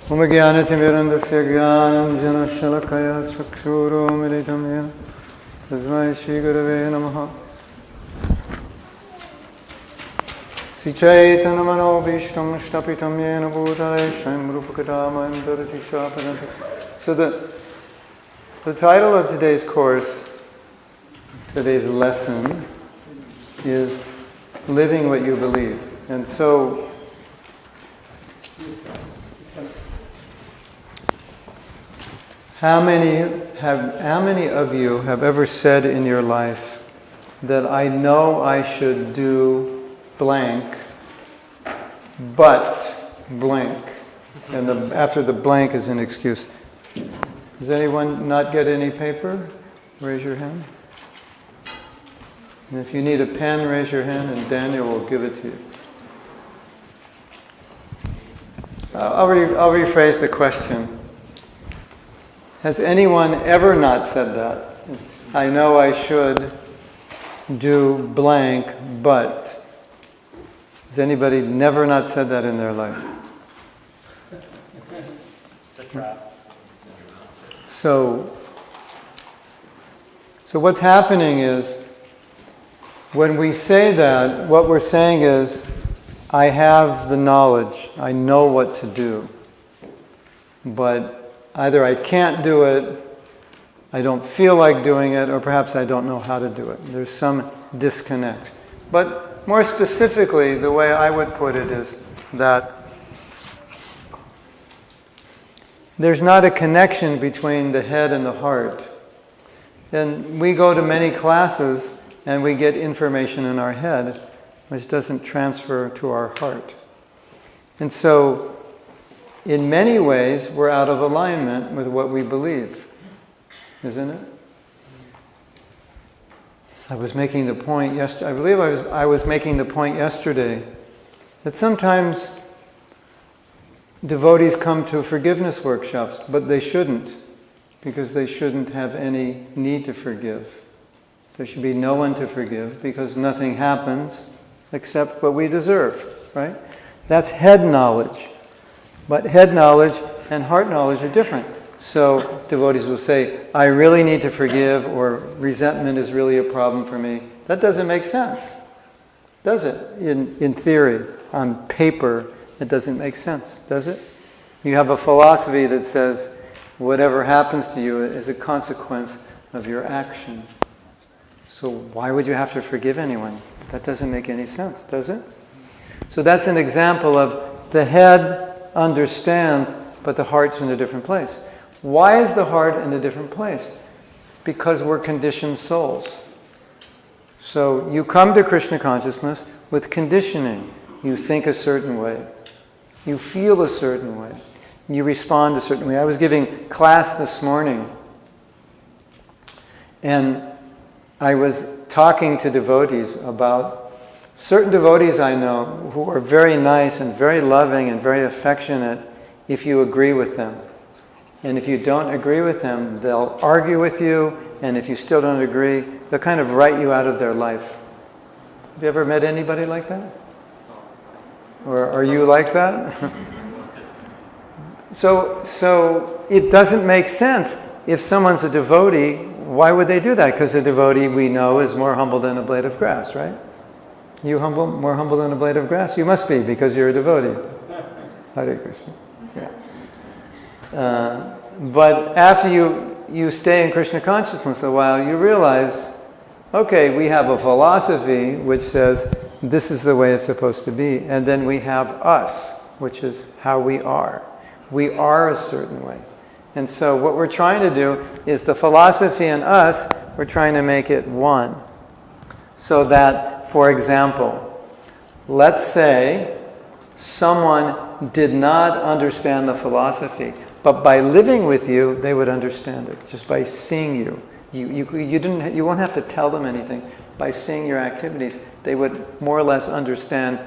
Omagyanatimirandasya Gyananjana Shalakaya Chakshuro Militam Yena Tasmai Shri Gurave Namaha Sri Chaitanya Mano Vishtam Shtapitam Yena Bhutale Swaim Rupakadama Darati Shapadanti. So the title of today's course, today's lesson, is Living What You Believe. And so how many of you have ever said in your life that I know I should do blank, but blank, and after the blank is an excuse? Does anyone not get any paper? Raise your hand. And if you need a pen, raise your hand and Daniel will give it to you. I'll rephrase the question. Has anyone ever not said that? I know I should do blank, but. Has anybody never not said that in their life? It's a trap. So what's happening is, when we say that, what we're saying is, I have the knowledge, I know what to do, but either I can't do it, I don't feel like doing it, or perhaps I don't know how to do it. There's some disconnect. But more specifically, the way I would put it is that there's not a connection between the head and the heart. And we go to many classes and we get information in our head which doesn't transfer to our heart. And so, in many ways, we're out of alignment with what we believe, isn't it? I was making the point yesterday. I believe I was making the point yesterday that sometimes devotees come to forgiveness workshops, but they shouldn't, because they shouldn't have any need to forgive. There should be no one to forgive, because nothing happens except what we deserve, right? That's head knowledge. But head knowledge and heart knowledge are different. So devotees will say, I really need to forgive, or resentment is really a problem for me. That doesn't make sense, does it? In theory, on paper, it doesn't make sense, does it? You have a philosophy that says, whatever happens to you is a consequence of your action. So why would you have to forgive anyone? That doesn't make any sense, does it? So that's an example of the head understands, but the heart's in a different place. Why is the heart in a different place? Because we're conditioned souls. So you come to Krishna consciousness with conditioning. You think a certain way. You feel a certain way. You respond a certain way. I was giving class this morning, and I was talking to devotees about certain devotees I know who are very nice and very loving and very affectionate if you agree with them. And if you don't agree with them, they'll argue with you, and if you still don't agree, they'll kind of write you out of their life. Have you ever met anybody like that? Or are you like that? So it doesn't make sense. If someone's a devotee, why would they do that? Because a devotee, we know, is more humble than a blade of grass, right? You more humble than a blade of grass? You must be, because you're a devotee. Hare Krishna. Yeah. But after you stay in Krishna consciousness a while, you realize, okay, we have a philosophy which says this is the way it's supposed to be, and then we have us, which is how we are. We are a certain way. And so what we're trying to do is the philosophy and us, we're trying to make it one. So that, for example, let's say someone did not understand the philosophy, but by living with you, they would understand it, just by seeing you. You won't have to tell them anything. By seeing your activities, they would more or less understand.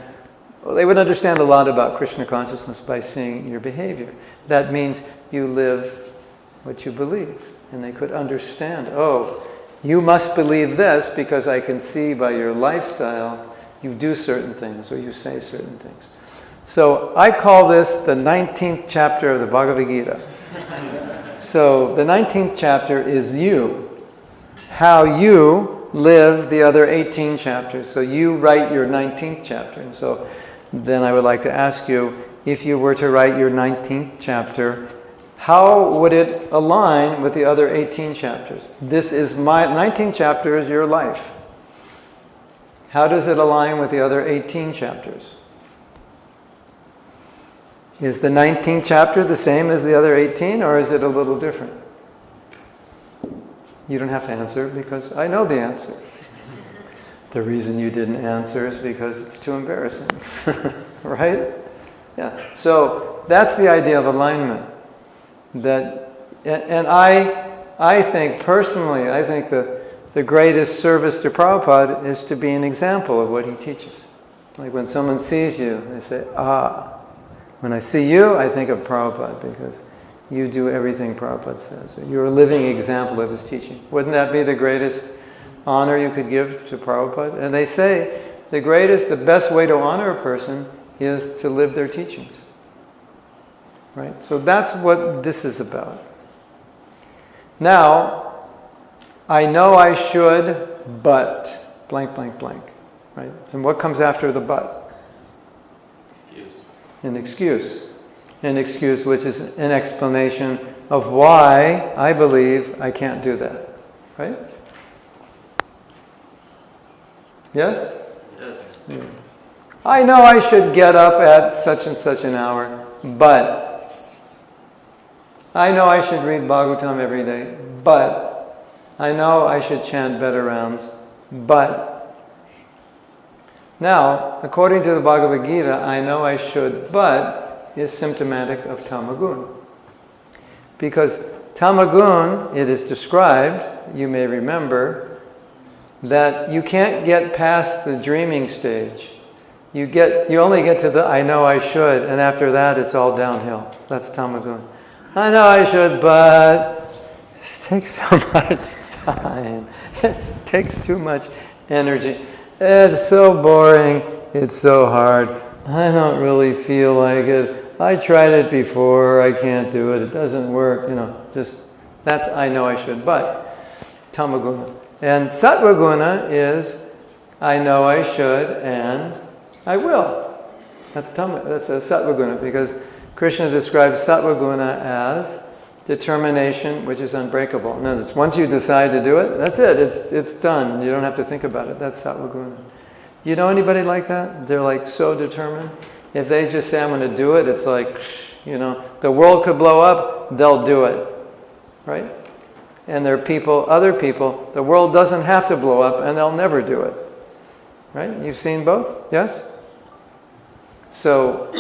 Well, they would understand a lot about Krishna consciousness by seeing your behavior. That means you live what you believe. And they could understand, oh, you must believe this because I can see by your lifestyle you do certain things or you say certain things. So I call this the 19th chapter of the Bhagavad Gita. So the 19th chapter is you. How you live the other 18 chapters. So you write your 19th chapter. And so then I would like to ask you, if you were to write your 19th chapter, how would it align with the other 18 chapters? This is my 19th chapter is your life. How does it align with the other 18 chapters? Is the 19th chapter the same as the other 18, or is it a little different? You don't have to answer because I know the answer. The reason you didn't answer is because it's too embarrassing. Right? Yeah. So that's the idea of alignment. And I think personally, I think the greatest service to Prabhupada is to be an example of what he teaches. Like when someone sees you, they say, when I see you, I think of Prabhupada because you do everything Prabhupada says. You're a living example of his teaching. Wouldn't that be the greatest honor you could give to Prabhupada? And they say the best way to honor a person is to live their teachings. Right? So that's what this is about. Now, I know I should, but blank, blank, blank. Right? And what comes after the but? An excuse. An excuse which is an explanation of why I believe I can't do that. Right? Yes? Yes. Yeah. I know I should get up at such and such an hour, but I know I should read Bhagavatam every day, but I know I should chant better rounds, but now, according to the Bhagavad Gita, I know I should, but is symptomatic of tamagun. Because tamagun, it is described, you may remember, that you can't get past the dreaming stage. You only get to the I know I should, and after that it's all downhill. That's tamagun. I know I should, but it takes so much time. It takes too much energy. It's so boring. It's so hard. I don't really feel like it. I tried it before. I can't do it. It doesn't work. That's I know I should. But tamaguna. And sattvaguna is I know I should and I will. That's a sattvaguna because Krishna describes sattvaguna as determination which is unbreakable. In other words, once you decide to do it, that's it. It's done. You don't have to think about it. That's sattvaguna. You know anybody like that? They're like so determined. If they just say, I'm going to do it, it's like, the world could blow up, they'll do it. Right? And there are other people, the world doesn't have to blow up and they'll never do it. Right? You've seen both? Yes? So,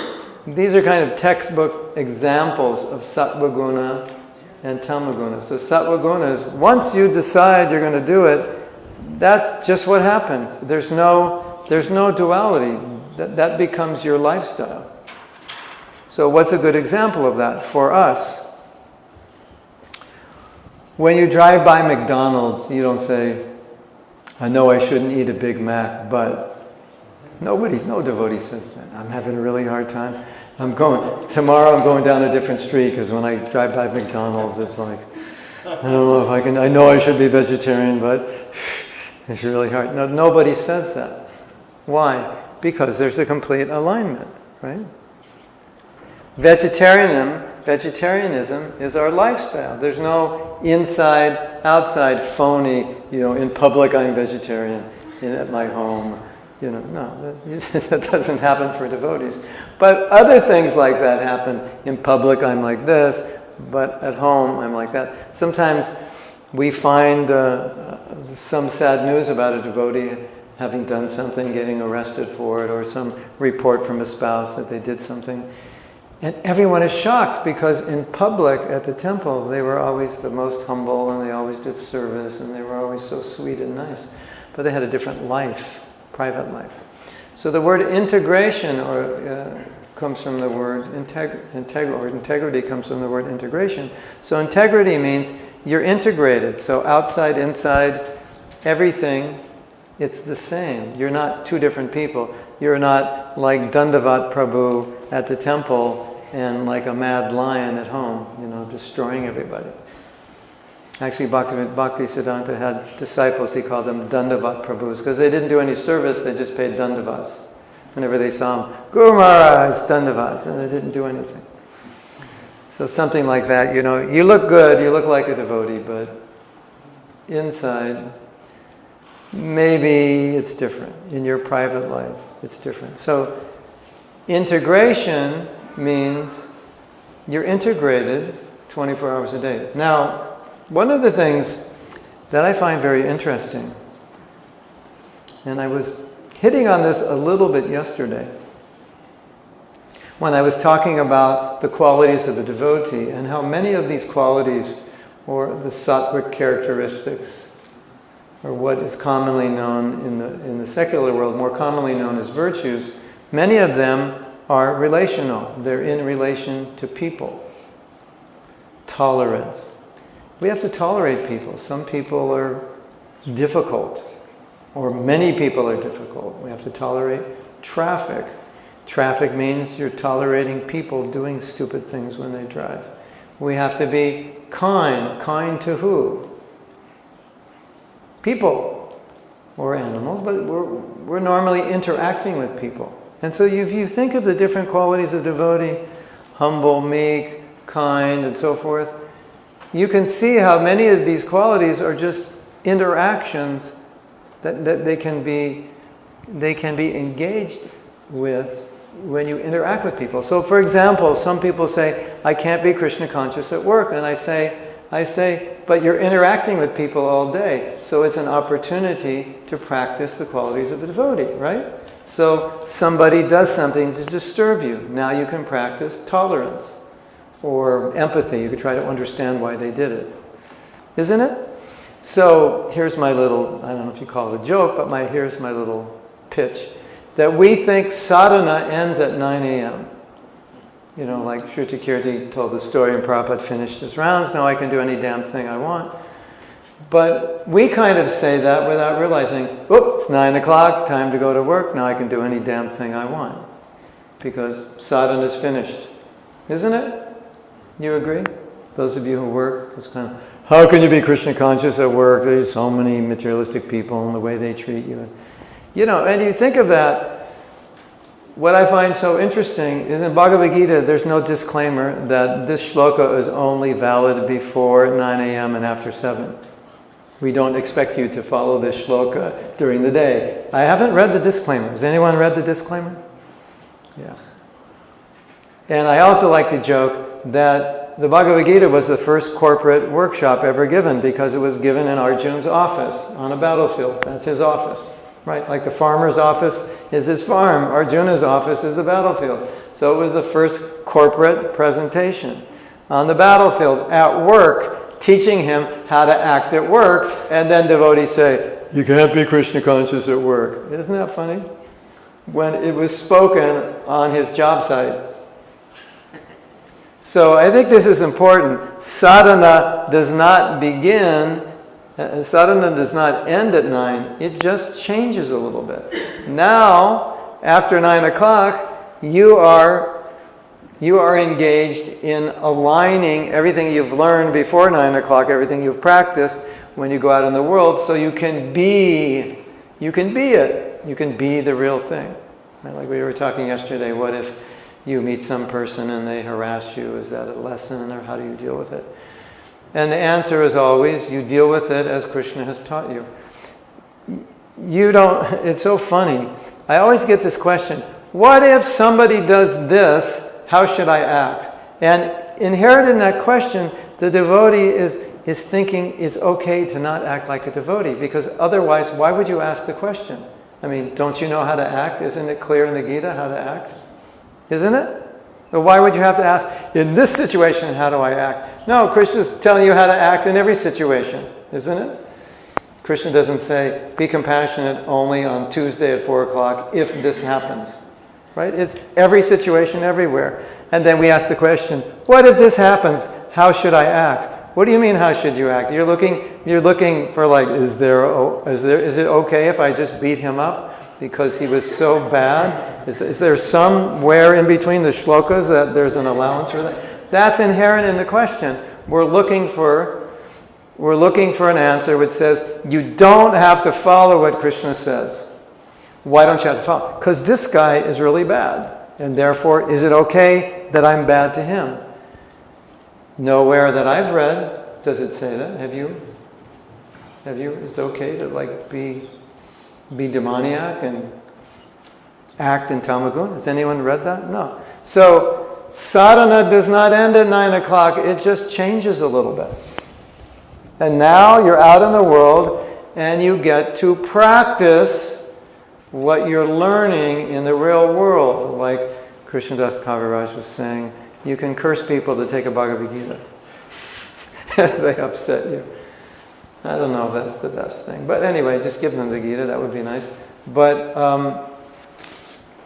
these are kind of textbook examples of sattvaguna and tamaguna. So sattvaguna is, once you decide you're going to do it, that's just what happens. There's no duality. That becomes your lifestyle. So what's a good example of that for us? When you drive by McDonald's, you don't say, I know I shouldn't eat a Big Mac, but no devotee says that. I'm having a really hard time. Tomorrow I'm going down a different street because when I drive by McDonald's, it's like, I don't know if I can, I know I should be vegetarian, but it's really hard. No, nobody says that. Why? Because there's a complete alignment, right? Vegetarianism is our lifestyle. There's no inside, outside, phony, in public I'm vegetarian, at my home. No, that doesn't happen for devotees. But other things like that happen. In public, I'm like this, but at home, I'm like that. Sometimes we find some sad news about a devotee having done something, getting arrested for it, or some report from a spouse that they did something. And everyone is shocked because in public at the temple, they were always the most humble and they always did service and they were always so sweet and nice. But they had a different life. Private life. So the word integration comes from the word integrity comes from the word integration. So integrity means you're integrated. So outside, inside, everything, it's the same. You're not two different people. You're not like Dandavat Prabhu at the temple and like a mad lion at home, destroying everybody. Actually, Bhaktisiddhanta had disciples, he called them Dandavat Prabhus, because they didn't do any service, they just paid Dandavats. Whenever they saw him, Guru Maharaj, Dandavats, and they didn't do anything. So something like that, you look good, you look like a devotee, but inside, maybe it's different. In your private life, it's different. So integration means you're integrated 24 hours a day. Now, one of the things that I find very interesting, and I was hitting on this a little bit yesterday, when I was talking about the qualities of a devotee and how many of these qualities, or the sattvic characteristics, or what is commonly known in the secular world, more commonly known as virtues, many of them are relational. They're in relation to people. Tolerance. We have to tolerate people. Some people are difficult, or many people are difficult. We have to tolerate traffic. Traffic means you're tolerating people doing stupid things when they drive. We have to be kind. Kind to who? People or animals, but we're normally interacting with people. And so if you think of the different qualities of devotee, humble, meek, kind, and so forth, you can see how many of these qualities are just interactions that they can be engaged with when you interact with people. So for example, some people say, I can't be Krishna conscious at work. And I say, but you're interacting with people all day. So it's an opportunity to practice the qualities of a devotee, right? So somebody does something to disturb you. Now you can practice tolerance or empathy. You can try to understand why they did it. Isn't it? So here's my little, I don't know if you call it a joke, but here's my little pitch. That we think sadhana ends at 9 a.m. Like Shruti Kirti told the story and Prabhupada finished his rounds, now I can do any damn thing I want. But we kind of say that without realizing, it's 9 o'clock, time to go to work, now I can do any damn thing I want. Because sadhana is finished. Isn't it? You agree? Those of you who work, it's kind of, how can you be Krishna conscious at work? There's so many materialistic people and the way they treat you. And you think of that, what I find so interesting is in Bhagavad Gita, there's no disclaimer that this shloka is only valid before 9 a.m. and after 7. We don't expect you to follow this shloka during the day. I haven't read the disclaimer. Has anyone read the disclaimer? Yeah. And I also like to joke that the Bhagavad Gita was the first corporate workshop ever given because it was given in Arjuna's office on a battlefield. That's his office. Right? Like the farmer's office is his farm. Arjuna's office is the battlefield. So it was the first corporate presentation. On the battlefield, at work, teaching him how to act at work, and then devotees say, you can't be Krishna conscious at work. Isn't that funny? When it was spoken on his job site. So I think this is important. Sadhana does not begin sadhana does not end at 9, it just changes a little bit. Now, after 9 o'clock, you are engaged in aligning everything you've learned before 9 o'clock, everything you've practiced when you go out in the world, so you can be it. You can be the real thing. Right? Like we were talking yesterday, what if you meet some person and they harass you? Is that a lesson, or how do you deal with it? And the answer is always, you deal with it as Krishna has taught you. It's so funny. I always get this question, what if somebody does this, how should I act? And inherent in that question, the devotee is thinking it's okay to not act like a devotee, because otherwise, why would you ask the question? I mean, don't you know how to act? Isn't it clear in the Gita how to act? Isn't it? But why would you have to ask, in this situation, how do I act? No, Krishna's telling you how to act in every situation, isn't it? Krishna doesn't say, be compassionate only on Tuesday at 4 o'clock if this happens. Right? It's every situation, everywhere. And then we ask the question, what if this happens? How should I act? What do you mean, how should you act? You're looking for like, is it okay if I just beat him up because he was so bad? Is there somewhere in between the shlokas that there's an allowance for that? That's inherent in the question. We're looking for an answer which says, you don't have to follow what Krishna says. Why don't you have to follow? Because this guy is really bad. And therefore, is it okay that I'm bad to him? Nowhere that I've read does it say that. Have you? Is it okay to be demoniac and act in Tamagun? Has anyone read that? No. So, sadhana does not end at 9 o'clock. It just changes a little bit. And now you're out in the world and you get to practice what you're learning in the real world. Like Krishnadas Kaviraj was saying, you can curse people to take a Bhagavad Gita. They upset you. I don't know if that's the best thing. But anyway, just give them the Gita, that would be nice. But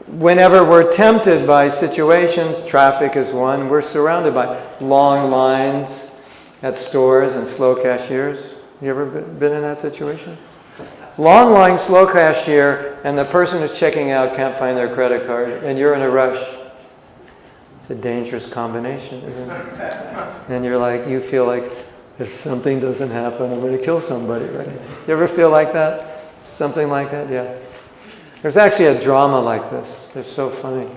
whenever we're tempted by situations, traffic is one, we're surrounded by long lines at stores and slow cashiers. You ever been in that situation? Long line, slow cashier, and the person who's checking out can't find their credit card, and you're in a rush. It's a dangerous combination, isn't it? And you feel like, if something doesn't happen, I'm going to kill somebody, right? You ever feel like that? Something like that? Yeah. There's actually a drama like this. They're so funny.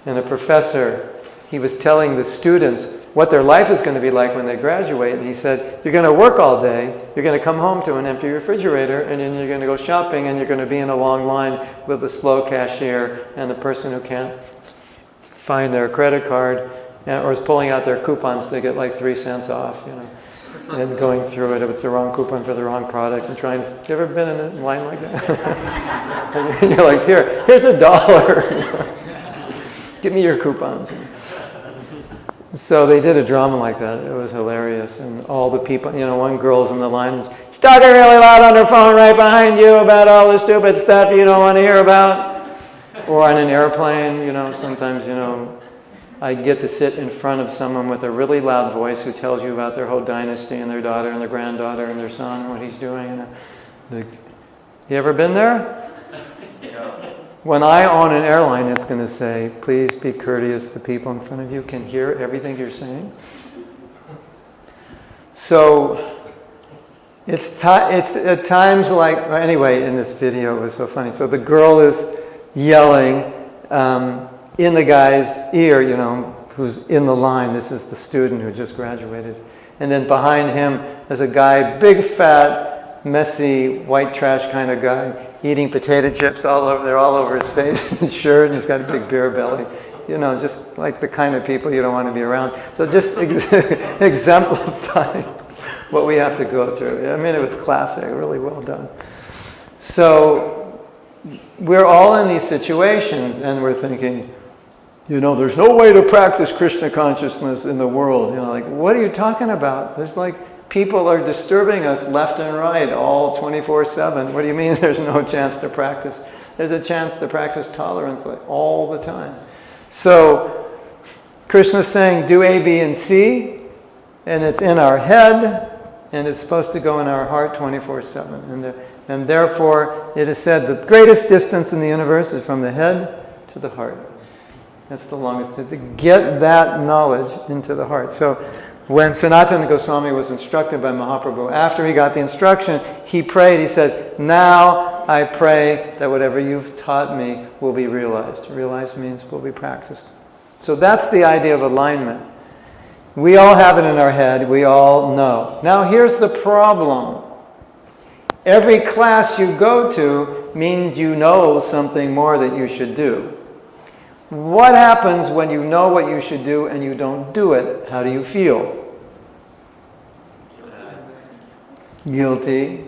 And a professor, he was telling the students what their life is going to be like when they graduate. And he said, you're going to work all day, you're going to come home to an empty refrigerator, and then you're going to go shopping, and you're going to be in a long line with the slow cashier and the person who can't find their credit card or is pulling out their coupons to get like 3 cents off, and going through it if it's the wrong coupon for the wrong product and trying to... Have you ever been in a line like that? And you're like, here's $1. Give me your coupons. So they did a drama like that. It was hilarious. And all the people, one girl's in the line, she's talking really loud on her phone right behind you about all the stupid stuff you don't want to hear about. Or on an airplane, sometimes, I get to sit in front of someone with a really loud voice who tells you about their whole dynasty and their daughter and their granddaughter and their son and what he's doing. You ever been there? When I own an airline, it's going to say, please be courteous. The people in front of you can hear everything you're saying. So, it's at times like, anyway, in this video, it was so funny. So the girl is yelling in the guy's ear, who's in the line. This is the student who just graduated. And then behind him, there's a guy, big, fat, messy, white trash kind of guy, eating potato chips all over his face and his shirt, and he's got a big beer belly. Just like the kind of people you don't want to be around. So just exemplify what we have to go through. I mean, it was classic, really well done. So we're all in these situations, and we're thinking, there's no way to practice Krishna consciousness in the world. What are you talking about? There's people are disturbing us left and right all 24/7. What do you mean there's no chance to practice? There's a chance to practice tolerance all the time. So Krishna's saying do A, B, and C, and it's in our head, and it's supposed to go in our heart 24/7. And therefore it is said the greatest distance in the universe is from the head to the heart. That's the longest. To get that knowledge into the heart. So when Sanatana Goswami was instructed by Mahaprabhu, after he got the instruction, he prayed, he said, now I pray that whatever you've taught me will be realized. Realized means will be practiced. So that's the idea of alignment. We all have it in our head, we all know. Now here's the problem. Every class you go to means you know something more that you should do. What happens when you know what you should do and you don't do it? How do you feel? Guilty.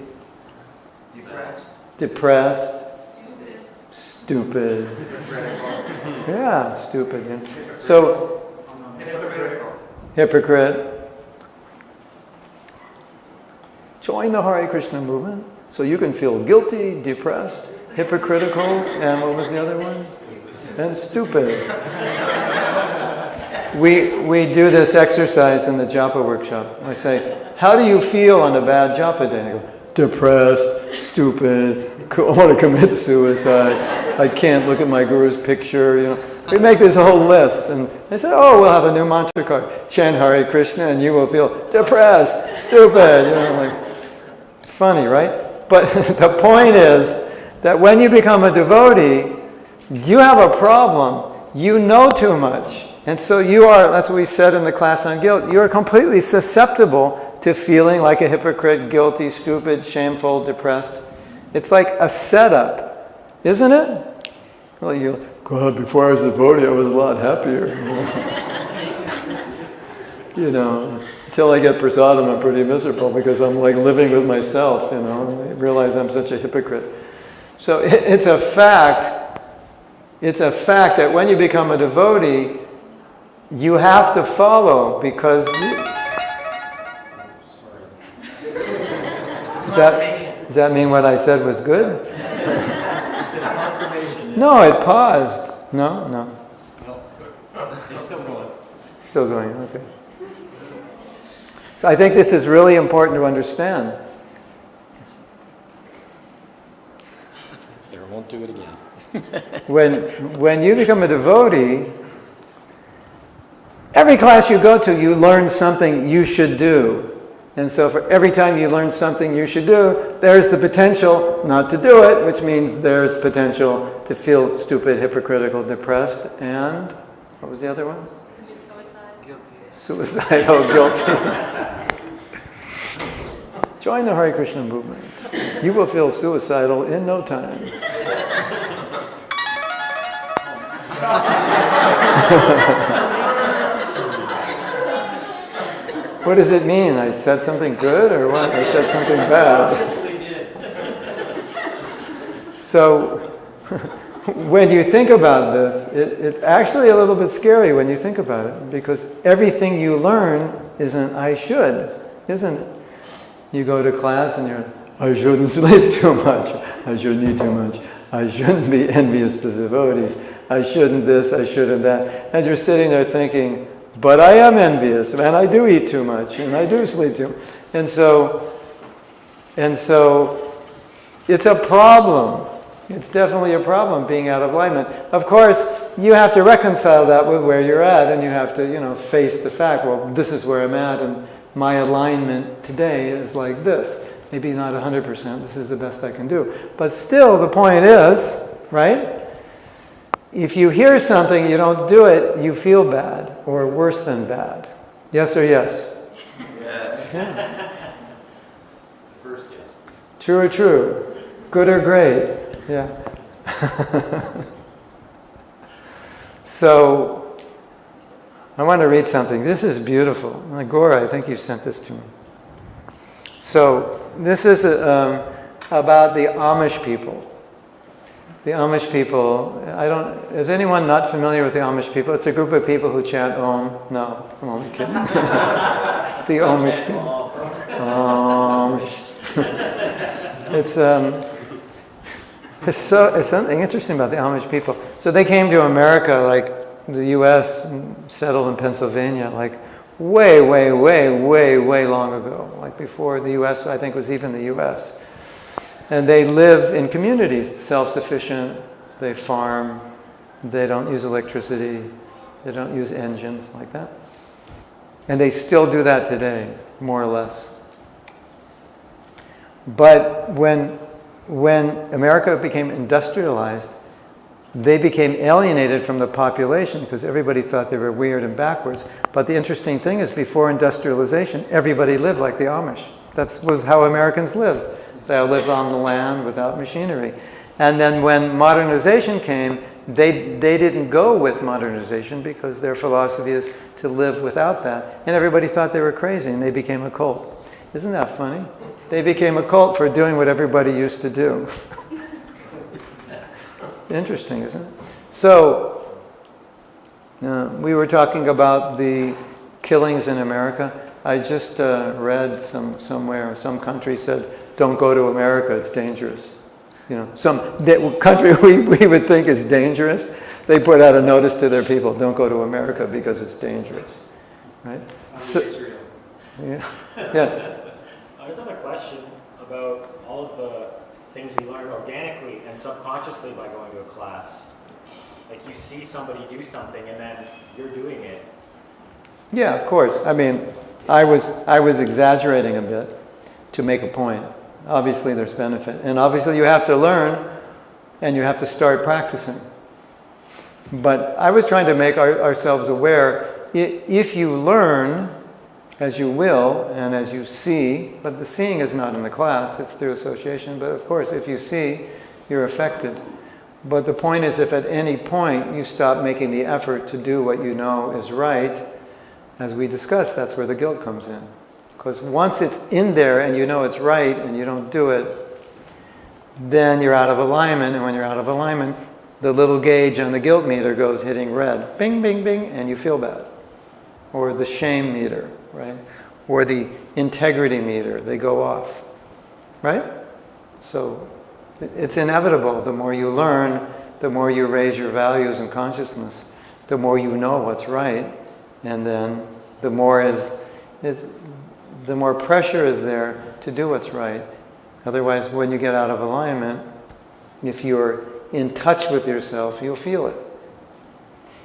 Depressed. Stupid. Yeah, stupid. Yeah. So, hypocrite. Join the Hare Krishna movement so you can feel guilty, depressed, hypocritical, and what was the other one? And stupid. We do this exercise in the japa workshop. I say, how do you feel on a bad japa day? And I go, depressed, stupid, I want to commit suicide. I can't look at my guru's picture, you know. We make this whole list, and they say, oh, we'll have a new mantra card. Chant Hare Krishna, and you will feel depressed, stupid, you know, like, funny, right? But the point is that when you become a devotee, you have a problem. You know too much. And so you are, that's what we said in the class on guilt, you are completely susceptible to feeling like a hypocrite, guilty, stupid, shameful, depressed. It's like a setup, isn't it? Well, you, God, before I was a devotee, I was a lot happier. You know, until I get prasadam, I'm pretty miserable because I'm like living with myself, you know, and I realize I'm such a hypocrite. So it's a fact that when you become a devotee, you have to follow because does that mean what I said was good? No, it paused. No. It's still going. Still going, okay. So I think this is really important to understand. There, won't do it again. When you become a devotee, every class you go to, you learn something you should do. And so for every time you learn something you should do, there's the potential not to do it, which means there's potential to feel stupid, hypocritical, depressed, and what was the other one? Suicidal, guilty. Join the Hare Krishna movement. You will feel suicidal in no time. What does it mean? I said something good or what? I said something bad. So, when you think about this, it's actually a little bit scary when you think about it, because everything you learn is an I should, isn't it? You go to class and you're, I shouldn't sleep too much, I shouldn't eat too much, I shouldn't be envious to devotees, I shouldn't this, I shouldn't that. And you're sitting there thinking, but I am envious, and I do eat too much, and I do sleep too much. And so it's a problem. It's definitely a problem being out of alignment. Of course, you have to reconcile that with where you're at, and you have to, you know, face the fact, well, this is where I'm at, and my alignment today is like this. Maybe not 100%, this is the best I can do. But still, the point is, right? If you hear something, you don't do it, you feel bad, or worse than bad. Yes or yes? Yes. Yeah. First yes. True or true? Good or great? Yes. So, I want to read something. This is beautiful. Gora, I think you sent this to me. So, this is about the Amish people. The Amish people, is anyone not familiar with the Amish people? It's a group of people who chant Om. No, I'm only kidding. The Amish people. Amish. It's something interesting about the Amish people. So they came to America, like the U.S., and settled in Pennsylvania, like way long ago. Like before the U.S., I think, was even the U.S. And they live in communities, self-sufficient, they farm, they don't use electricity, they don't use engines like that. And they still do that today, more or less. But when America became industrialized, they became alienated from the population because everybody thought they were weird and backwards. But the interesting thing is, before industrialization, everybody lived like the Amish. That was how Americans lived. They lived on the land without machinery. And then when modernization came, they didn't go with modernization because their philosophy is to live without that. And everybody thought they were crazy, and they became a cult. Isn't that funny? They became a cult for doing what everybody used to do. Interesting, isn't it? So, we were talking about the killings in America. I just read somewhere, some country said, don't go to America, it's dangerous. You know, some country we would think is dangerous, they put out a notice to their people, don't go to America because it's dangerous. Right? So, Israel. Yeah. Yes? I just have a question about all of the things we learn organically and subconsciously by going to a class. Like you see somebody do something and then you're doing it. Yeah, of course. I mean, I was exaggerating a bit to make a point. Obviously there's benefit. And obviously you have to learn and you have to start practicing. But I was trying to make ourselves aware, if you learn, as you will, and as you see, but the seeing is not in the class, it's through association, but of course if you see, you're affected. But the point is, if at any point you stop making the effort to do what you know is right, as we discussed, that's where the guilt comes in. Because once it's in there and you know it's right and you don't do it, then you're out of alignment, and when you're out of alignment, the little gauge on the guilt meter goes hitting red, bing, bing, bing, and you feel bad. Or the shame meter, right? Or the integrity meter, they go off, right? So it's inevitable. The more you learn, the more you raise your values and consciousness, the more you know what's right, and then the more pressure is there to do what's right. Otherwise, when you get out of alignment, if you're in touch with yourself, you'll feel it.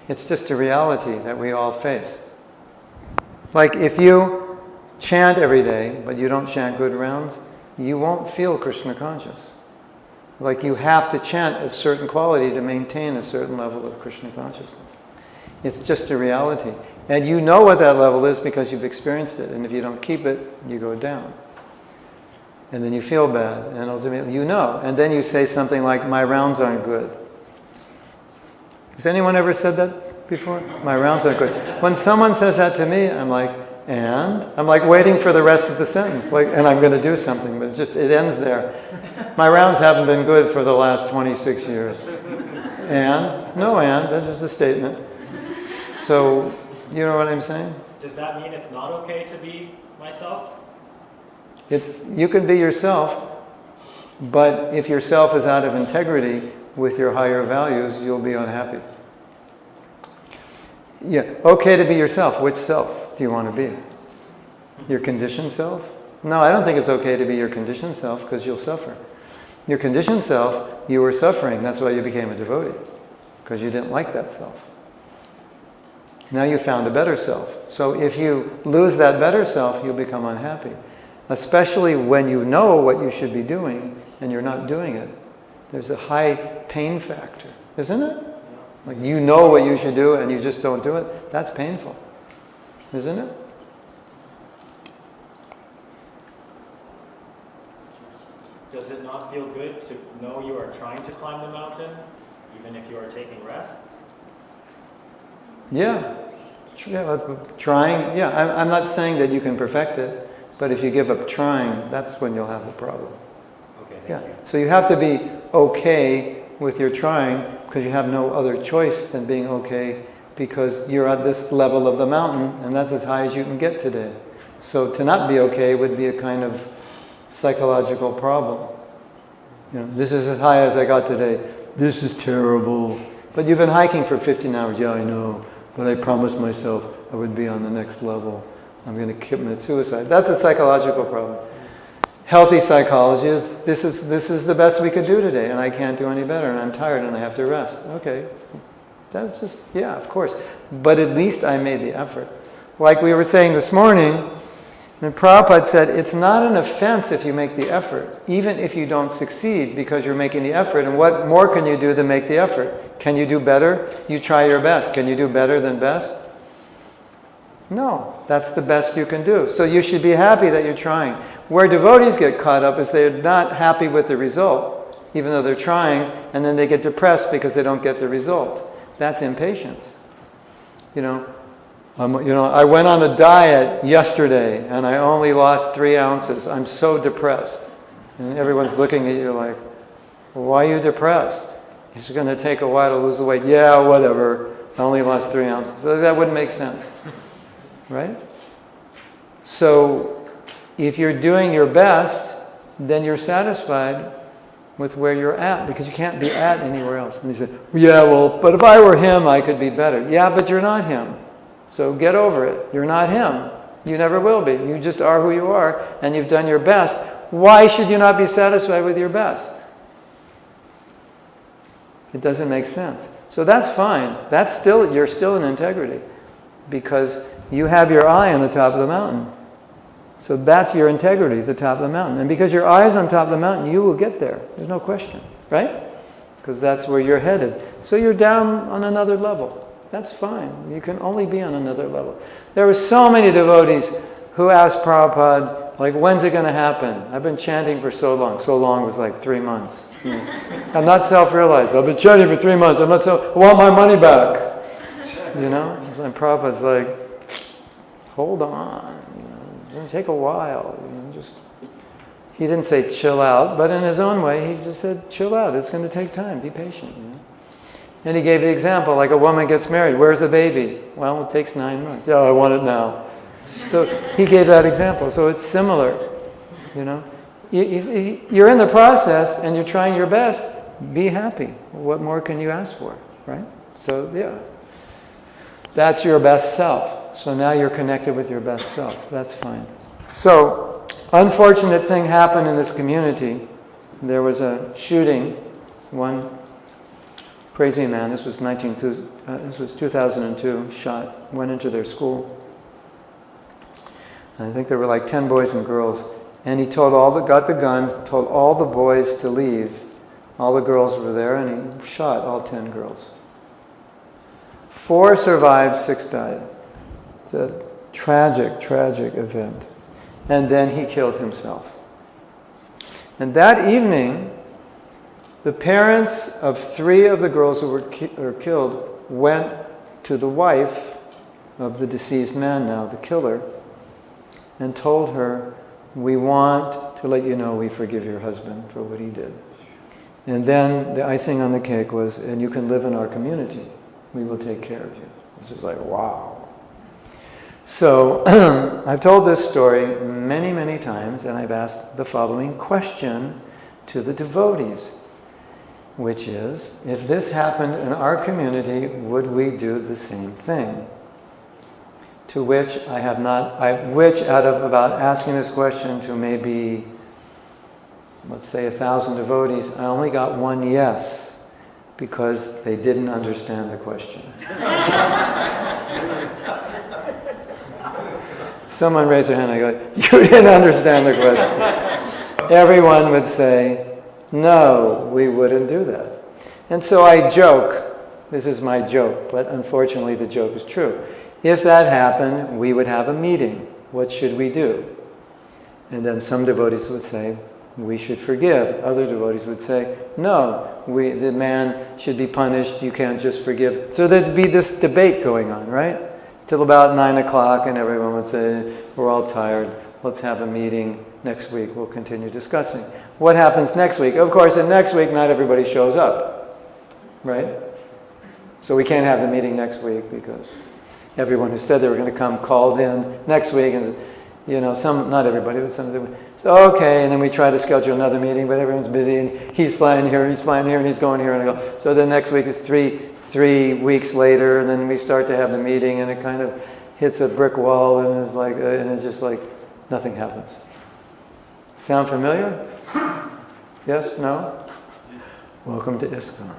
It's just a reality that we all face. Like if you chant every day, but you don't chant good rounds, you won't feel Krishna conscious. Like you have to chant a certain quality to maintain a certain level of Krishna consciousness. It's just a reality. And you know what that level is because you've experienced it. And if you don't keep it, you go down. And then you feel bad. And ultimately you know. And then you say something like, my rounds aren't good. Has anyone ever said that before? My rounds aren't good. When someone says that to me, I'm like, and? I'm like waiting for the rest of the sentence. And I'm going to do something, but it ends there. My rounds haven't been good for the last 26 years. And? No and. That's just a statement. So, you know what I'm saying? Does that mean it's not okay to be myself? You can be yourself, but if yourself is out of integrity with your higher values, you'll be unhappy. Yeah, okay to be yourself. Which self do you want to be? Your conditioned self? No, I don't think it's okay to be your conditioned self because you'll suffer. Your conditioned self, you were suffering. That's why you became a devotee, because you didn't like that self. Now you found a better self. So if you lose that better self, you'll become unhappy. Especially when you know what you should be doing and you're not doing it. There's a high pain factor, isn't it? Like you know what you should do and you just don't do it. That's painful, isn't it? Does it not feel good to know you are trying to climb the mountain, even if you are taking rest? Yeah. Trying. Yeah, I'm not saying that you can perfect it, but if you give up trying, that's when you'll have the problem. Okay, thank you. So you have to be okay with your trying because you have no other choice than being okay because you're at this level of the mountain and that's as high as you can get today. So to not be okay would be a kind of psychological problem. This is as high as I got today. This is terrible. But you've been hiking for 15 hours. Yeah, I know. But I promised myself I would be on the next level. I'm going to commit suicide. That's a psychological problem. Healthy psychology is, this is the best we could do today, and I can't do any better, and I'm tired, and I have to rest. Okay. That's just, yeah, of course. But at least I made the effort. Like we were saying this morning, and Prabhupada said, it's not an offense if you make the effort, even if you don't succeed, because you're making the effort. And what more can you do than make the effort? Can you do better? You try your best. Can you do better than best? No, that's the best you can do. So you should be happy that you're trying. Where devotees get caught up is they're not happy with the result, even though they're trying, and then they get depressed because they don't get the result. That's impatience. I went on a diet yesterday and I only lost 3 ounces. I'm so depressed. And everyone's looking at you like, why are you depressed? It's going to take a while to lose the weight. Yeah, whatever. I only lost 3 ounces. So that wouldn't make sense. Right? So if you're doing your best, then you're satisfied with where you're at, because you can't be at anywhere else. And you say, yeah, well, but if I were him, I could be better. Yeah, but you're not him. So get over it. You're not him. You never will be. You just are who you are, and you've done your best. Why should you not be satisfied with your best? It doesn't make sense. So that's fine. You're still in integrity because you have your eye on the top of the mountain. So that's your integrity, the top of the mountain. And because your eye is on top of the mountain, you will get there. There's no question, right? Because that's where you're headed. So you're down on another level. That's fine. You can only be on another level. There were so many devotees who asked Prabhupada, like, when's it going to happen? I've been chanting for so long. So long was like 3 months. I'm not self-realized. I've been chanting for 3 months. I want my money back. And Prabhupada's like, hold on. It's going to take a while. He didn't say chill out, but in his own way, he just said, chill out. It's going to take time. Be patient. And he gave the example, like a woman gets married. Where's the baby? Well, it takes 9 months. Yeah, I want it now. So he gave that example. So it's similar, You're in the process and you're trying your best. Be happy. What more can you ask for, right? So, yeah. That's your best self. So now you're connected with your best self. That's fine. So, unfortunate thing happened in this community. There was a shooting. One crazy man, this was 2002, went into their school. And I think there were like 10 boys and girls. And he got the guns, told all the boys to leave. All the girls were there, and he shot all 10 girls. 4 survived, 6 died. It's a tragic, tragic event. And then he killed himself. And that evening, the parents of 3 of the girls who were killed went to the wife of the deceased man now, the killer, and told her, we want to let you know we forgive your husband for what he did. And then the icing on the cake was, and you can live in our community. We will take care of you. This is like, wow. So I've told this story many, many times, and I've asked the following question to the devotees, which is, if this happened in our community, would we do the same thing? To which out of about asking this question to maybe, let's say 1,000 devotees, I only got one yes, because they didn't understand the question. Someone raised their hand, I go, you didn't understand the question. Everyone would say, no, we wouldn't do that. And so I joke, this is my joke, but unfortunately the joke is true. If that happened, we would have a meeting. What should we do? And then some devotees would say, we should forgive. Other devotees would say, no, the man should be punished, you can't just forgive. So there'd be this debate going on, right? Till about 9 o'clock, and everyone would say, we're all tired, let's have a meeting next week, we'll continue discussing. What happens next week? Of course, in next week, not everybody shows up, right? So we can't have the meeting next week because everyone who said they were going to come called in next week, and not everybody, but some of them. So okay, and then we try to schedule another meeting, but everyone's busy, and he's flying here, and he's going here, and I go. So the next week is three weeks later, and then we start to have the meeting, and it kind of hits a brick wall, and it's just like nothing happens. Sound familiar? Yes? No? Welcome to ISKCON.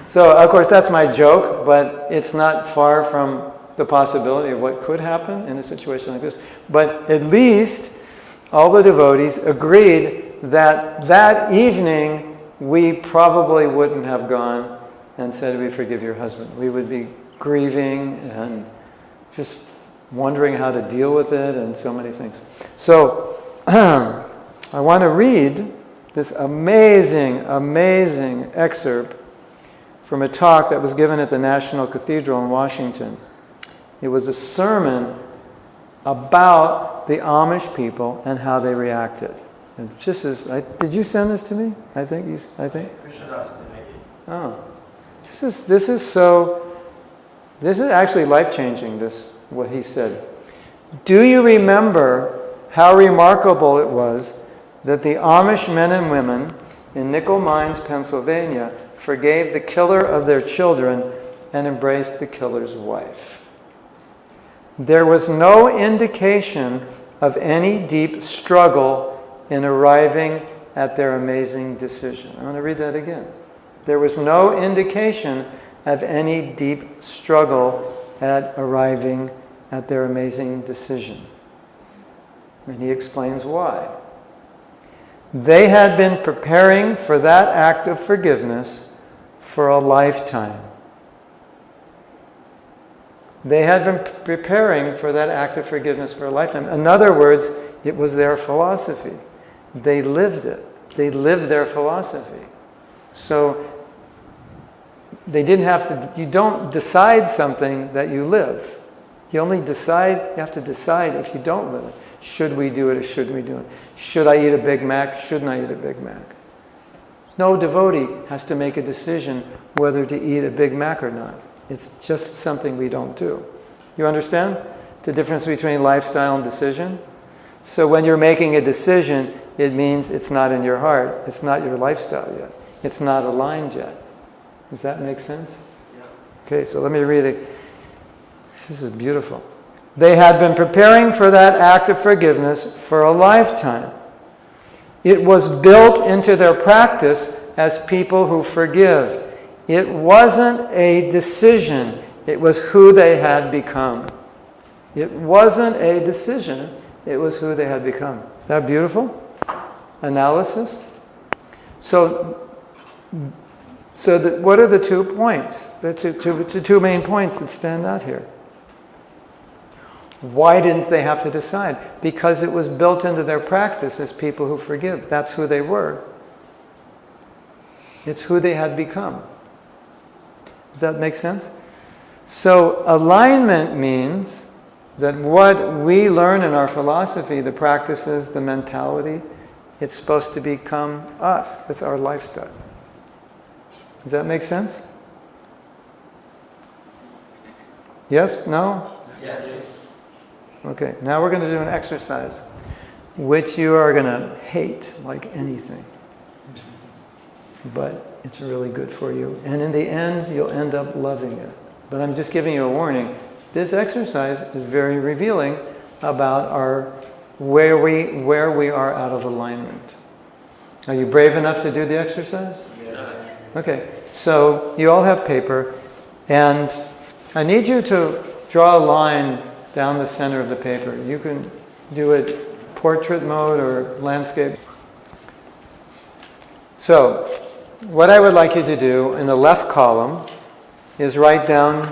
So, of course, that's my joke, but it's not far from the possibility of what could happen in a situation like this. But at least all the devotees agreed that evening we probably wouldn't have gone and said, we forgive your husband. We would be grieving and just wondering how to deal with it and so many things. So, I want to read this amazing, amazing excerpt from a talk that was given at the National Cathedral in Washington. It was a sermon about the Amish people and how they reacted. And did you send this to me? I think. Oh, this is actually life-changing. What he said. Do you remember how remarkable it was that the Amish men and women in Nickel Mines, Pennsylvania, forgave the killer of their children and embraced the killer's wife? There was no indication of any deep struggle in arriving at their amazing decision. I'm going to read that again. There was no indication of any deep struggle at arriving at their amazing decision. And he explains why. They had been preparing for that act of forgiveness for a lifetime. They had been preparing for that act of forgiveness for a lifetime. In other words, it was their philosophy. They lived it. They lived their philosophy. So they didn't have to, you don't decide something that you live. You only decide, you have to decide if you don't live it. Should we do it or shouldn't we do it? Should I eat a Big Mac? Shouldn't I eat a Big Mac? No devotee has to make a decision whether to eat a Big Mac or not. It's just something we don't do. You understand the difference between lifestyle and decision? So when you're making a decision, it means it's not in your heart. It's not your lifestyle yet. It's not aligned yet. Does that make sense? Yeah. Okay, so let me read it. This is beautiful. They had been preparing for that act of forgiveness for a lifetime. It was built into their practice as people who forgive. It wasn't a decision. It was who they had become. It wasn't a decision. It was who they had become. Is that beautiful? Analysis? So what are the 2 points? The two main points that stand out here. Why didn't they have to decide? Because it was built into their practice as people who forgive. That's who they were. It's who they had become. Does that make sense? So alignment means that what we learn in our philosophy, the practices, the mentality, it's supposed to become us. It's our lifestyle. Does that make sense? Yes? No? Yes. Okay, now we're going to do an exercise which you are going to hate like anything. But it's really good for you. And in the end, you'll end up loving it. But I'm just giving you a warning. This exercise is very revealing about where we are out of alignment. Are you brave enough to do the exercise? Yes. Okay, so you all have paper, and I need you to draw a line down the center of the paper. You can do it portrait mode or landscape. So, what I would like you to do in the left column is write down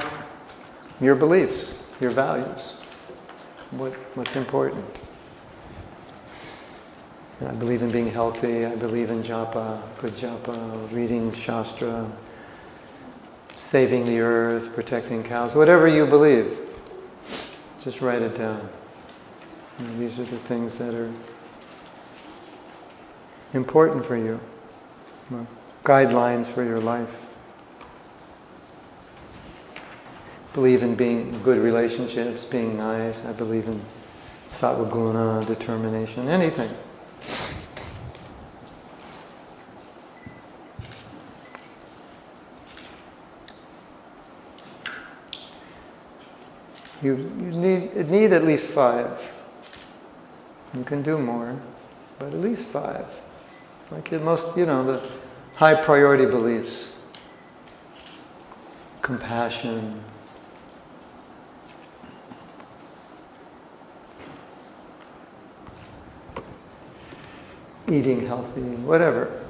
your beliefs, your values, what's important. I believe in being healthy, I believe in japa, good japa, reading shastra, saving the earth, protecting cows, whatever you believe. Just write it down. And these are the things that are important for you. Guidelines for your life. Believe in being good relationships, being nice. I believe in sattva guna, determination, anything. You need at least 5. You can do more, but at least 5. Like the most, the high priority beliefs. Compassion. Eating healthy, whatever.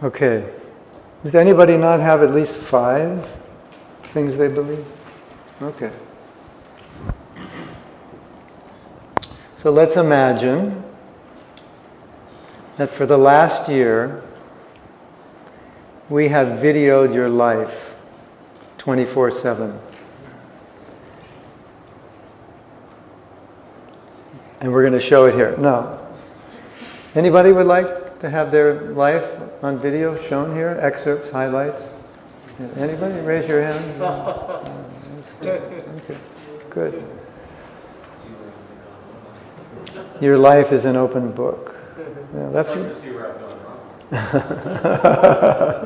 Okay. Does anybody not have at least 5 things they believe? Okay. So let's imagine that for the last year, we have videoed your life 24/7. And we're going to show it here. No. Anybody would like to have their life on video shown here? Excerpts, highlights? Anybody? Raise your hand. That's good. Okay. Good. Your life is an open book. Yeah, that's I'd like to see where I've gone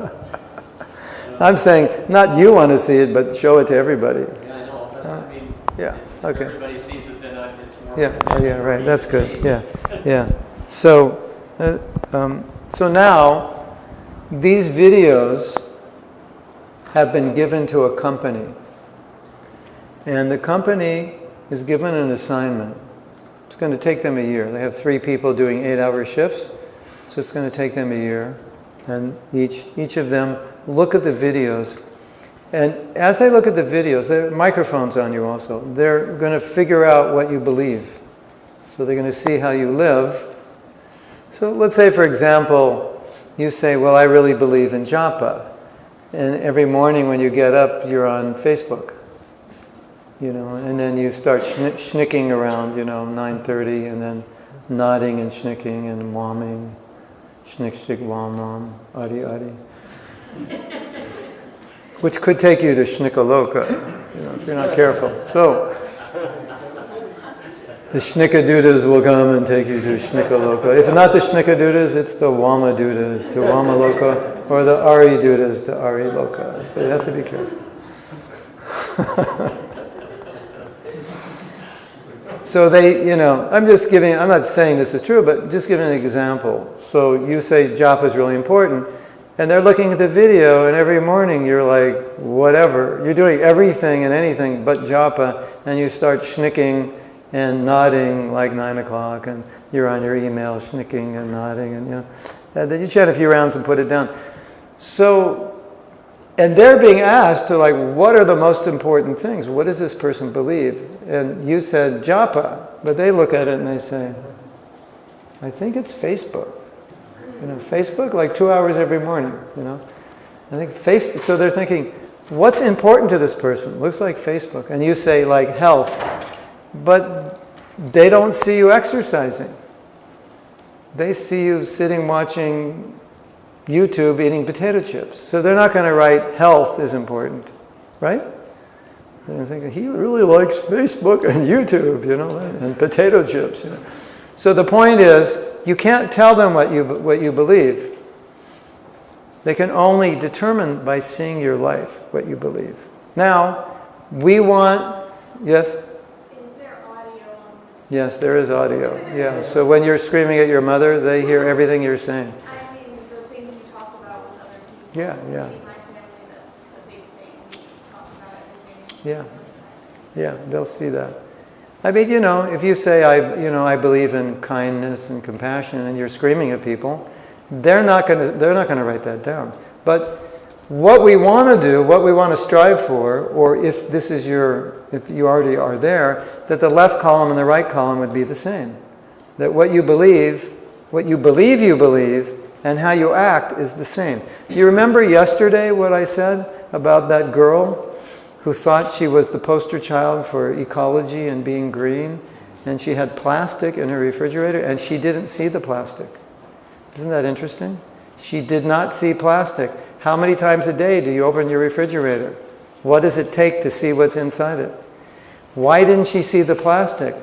wrong. I'm saying, not you want to see it, but show it to everybody. Yeah, I know. But I mean, Yeah, if okay. everybody sees it, then it's Yeah, oh, yeah, right. That's good. Yeah, yeah. So, so now these videos have been given to a company, and the company is given an assignment. It's going to take them a year. They have 3 people doing 8-hour shifts, so it's going to take them a year, and each of them look at the videos. And as they look at the videos, there are microphones on you also. They're going to figure out what you believe. So they're going to see how you live. So let's say, for example, you say, well, I really believe in japa. And every morning when you get up, you're on Facebook. And then you start schnicking around, 9:30, and then nodding and schnicking and wamming. Schnick, schnick, wam, wam, adi, adi. Which could take you to Schnickaloka, if you're not careful. So, the Schnickadudas will come and take you to Schnickaloka. If not the Schnickadudas, it's the Wamadudas to Wamaloka, or the Aridudas to Ariloka. So you have to be careful. So I'm not saying this is true, but just giving an example. So you say japa is really important, and they're looking at the video, and every morning you're like, whatever. You're doing everything and anything but japa, and you start schnicking and nodding like 9 o'clock, and you're on your email schnicking and nodding, and then you chat a few rounds and put it down. So, and they're being asked to what are the most important things? What does this person believe? And you said japa, but they look at it and they say, I think it's Facebook. Facebook, 2 hours every morning, I think Facebook, so they're thinking, what's important to this person? Looks like Facebook. And you say health, but they don't see you exercising. They see you sitting watching YouTube eating potato chips. So they're not going to write health is important, right? They're thinking, he really likes Facebook and YouTube, and potato chips. So the point is, you can't tell them what you believe. They can only determine by seeing your life what you believe. Now, we want, yes? Is there audio on this? Yes, there is audio. Yeah. So when you're screaming at your mother, they hear everything you're saying. I mean, the things you talk about with other people. Yeah, yeah. In my family, that's a big thing. We talk about everything. Yeah. Yeah, they'll see that. I mean, if you say, I believe in kindness and compassion, and you're screaming at people, they're not going to write that down. But what we want to do, what we want to strive for, or if you already are there, that the left column and the right column would be the same. That what you believe you believe, and how you act is the same. Do you remember yesterday what I said about that girl who thought she was the poster child for ecology and being green, and she had plastic in her refrigerator, and she didn't see the plastic? Isn't that interesting? She did not see plastic. How many times a day do you open your refrigerator? What does it take to see what's inside it? Why didn't she see the plastic?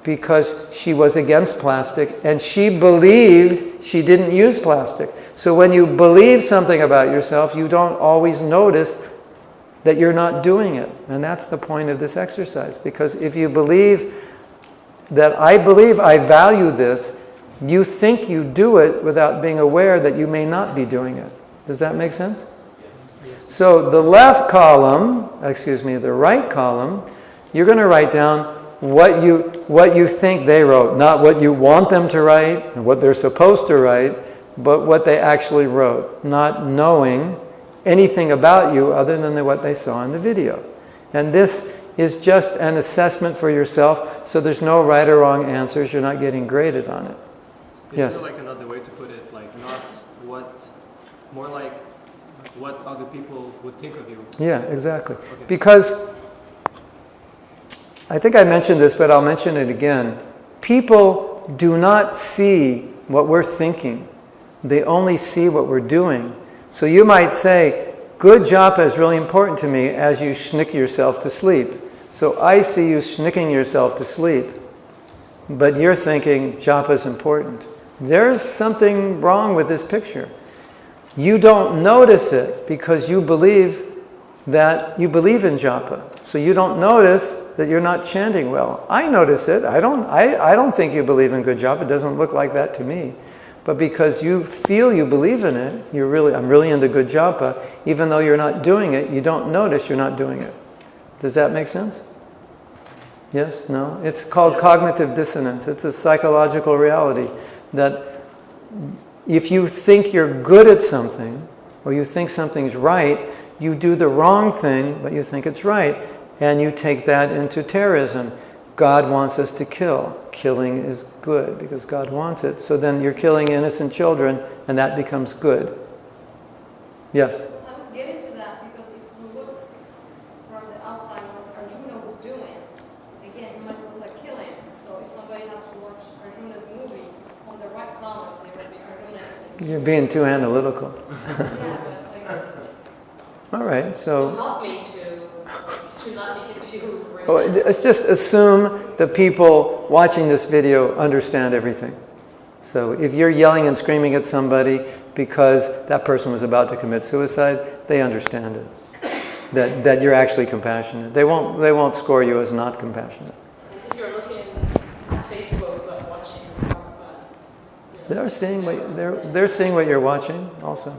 Because she was against plastic, and she believed she didn't use plastic. So when you believe something about yourself, you don't always notice that you're not doing it. And that's the point of this exercise. Because if you believe that I value this, you think you do it without being aware that you may not be doing it. Does that make sense? Yes. So the right column, you're going to write down what you think they wrote, not what you want them to write and what they're supposed to write, but what they actually wrote, not knowing anything about you other than what they saw in the video. And this is just an assessment for yourself, so there's no right or wrong answers. You're not getting graded on it. Yes? Is there another way to put it, more like what other people would think of you? Yeah, exactly. Okay. Because, I think I mentioned this, but I'll mention it again. People do not see what we're thinking. They only see what we're doing. So you might say, good japa is really important to me as you schnick yourself to sleep. So I see you schnicking yourself to sleep. But you're thinking japa is important. There's something wrong with this picture. You don't notice it because you believe that you believe in japa. So you don't notice that you're not chanting well. I notice it. I don't think you believe in good japa. It doesn't look like that to me. But because you feel you believe in it, I'm really into good japa, even though you're not doing it, you don't notice you're not doing it. Does that make sense? Yes? No? It's called cognitive dissonance. It's a psychological reality that if you think you're good at something, or you think something's right, you do the wrong thing, but you think it's right, and you take that into terrorism. God wants us to kill. Killing is good because God wants it. So then you're killing innocent children, and that becomes good. Yes? I was getting to that because if we look from the outside what Arjuna was doing, again, it might look like killing. So if somebody has to watch Arjuna's movie, on the right column, there would be Arjuna. You're being too analytical. Yeah, but like... All right, so help me to not be confused. well, let's just assume the people watching this video understand everything. So if you're yelling and screaming at somebody because that person was about to commit suicide, they understand it. That you're actually compassionate. They won't score you as not compassionate. If you're looking at Facebook but watching, They're seeing what you're watching also,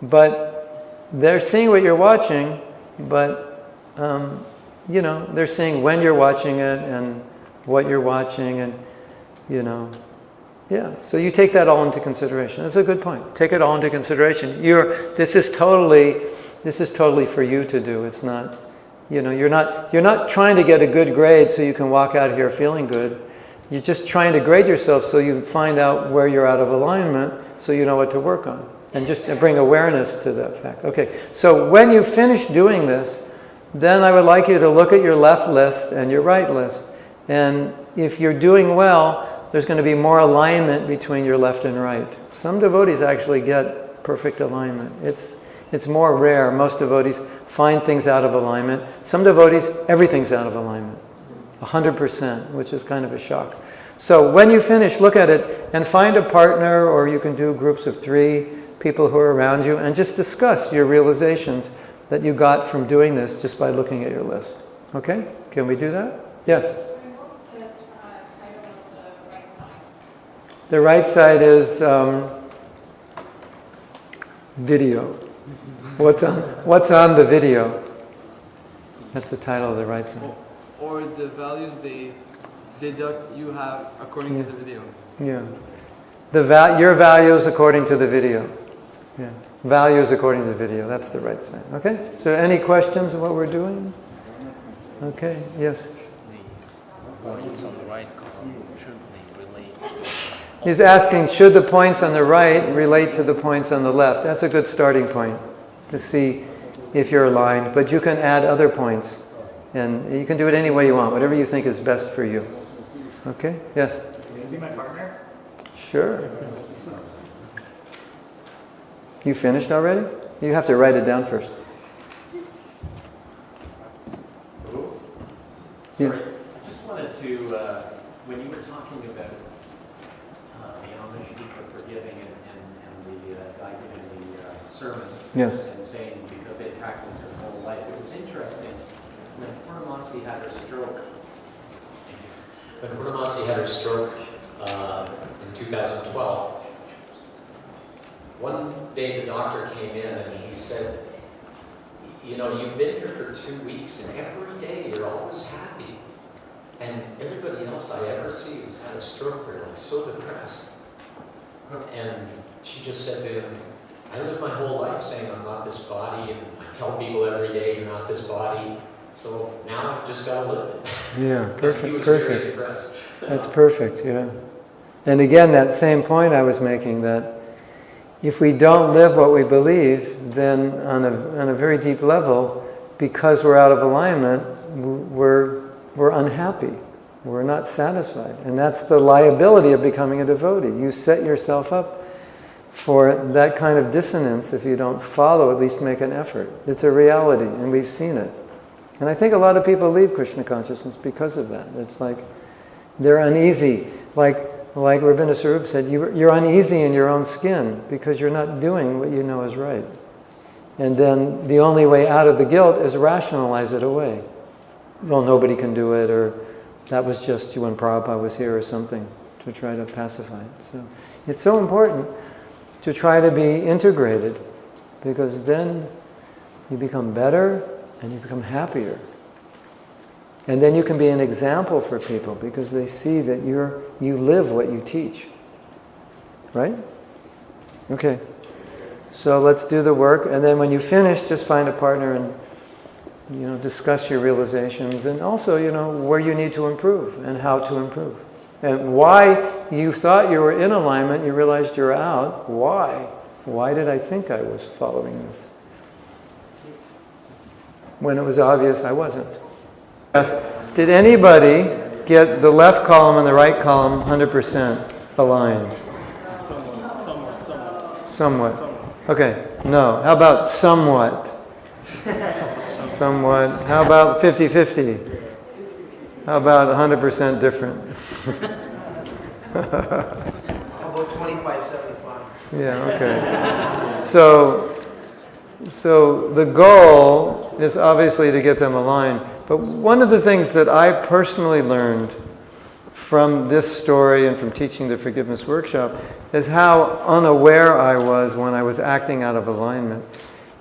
but they're seeing what you're watching, but they're seeing when you're watching it and what you're watching, and yeah. So you take that all into consideration. That's a good point. Take it all into consideration. This is totally for you to do. It's not, you're not trying to get a good grade so you can walk out of here feeling good. You're just trying to grade yourself so you find out where you're out of alignment, so you know what to work on. And just bring awareness to that fact. Okay, so when you finish doing this, then I would like you to look at your left list and your right list. And if you're doing well, there's going to be more alignment between your left and right. Some devotees actually get perfect alignment. It's more rare. Most devotees find things out of alignment. Some devotees, everything's out of alignment. 100%, which is kind of a shock. So when you finish, look at it and find a partner, or you can do groups of 3 people who are around you, and just discuss your realizations that you got from doing this just by looking at your list. Okay? Can we do that? Yes? What was the title of the right side? The right side is video. What's on the video? That's the title of the right side. Or the values they deduct you have according to the video. Yeah. Your values according to the video. Yeah. Values according to the video. That's the right side. Okay? So any questions of what we're doing? Okay. Yes? The points on the right column, shouldn't they relate? He's asking, should the points on the right relate to the points on the left? That's a good starting point to see if you're aligned. But you can add other points. And you can do it any way you want, whatever you think is best for you. Okay? Yes? Can you be my partner? Sure. You finished already? You have to write it down first. Sorry, I just wanted to, when you were talking about the initiative for forgiving and the guy giving the sermon, Yes. and saying because they practiced their whole life, it was interesting when Purnamasi had her stroke. When Purnamasi had her stroke in 2012, one day the doctor came in and he said, you've been here for 2 weeks and every day you're always happy. And everybody else I ever see who's had a stroke, they're like so depressed. And she just said to him, I lived my whole life saying I'm not this body, and I tell people every day you're not this body. So now I've just got to live it. Yeah, perfect. He was Perfect. very impressed. That's perfect, yeah. And again, that same point I was making, that if we don't live what we believe, then on a very deep level, because we're out of alignment, we're unhappy. We're not satisfied. And that's the liability of becoming a devotee. You set yourself up for that kind of dissonance if you don't follow, at least make an effort. It's a reality, and we've seen it. And I think a lot of people leave Krishna consciousness because of that. It's like they're uneasy. Like Rabindranath Sarup said, you're uneasy in your own skin because you're not doing what you know is right. And then the only way out of the guilt is rationalize it away. Well, nobody can do it, or that was just when Prabhupada was here or something, to try to pacify it. So it's so important to try to be integrated, because then you become better and you become happier. And then you can be an example for people because they see that you live what you teach. Right? Okay. So let's do the work, and then when you finish, just find a partner and discuss your realizations, and also where you need to improve and how to improve. And why you thought you were in alignment, you realized you're out. Why? Why did I think I was following this? When it was obvious I wasn't. Yes. Did anybody get the left column and the right column 100% aligned? Somewhat. Okay. No. How about somewhat? Somewhat. How about 50-50? How about 100% different? How about 25-75? Yeah, okay. So the goal is obviously to get them aligned. But one of the things that I personally learned from this story and from teaching the forgiveness workshop is how unaware I was when I was acting out of alignment.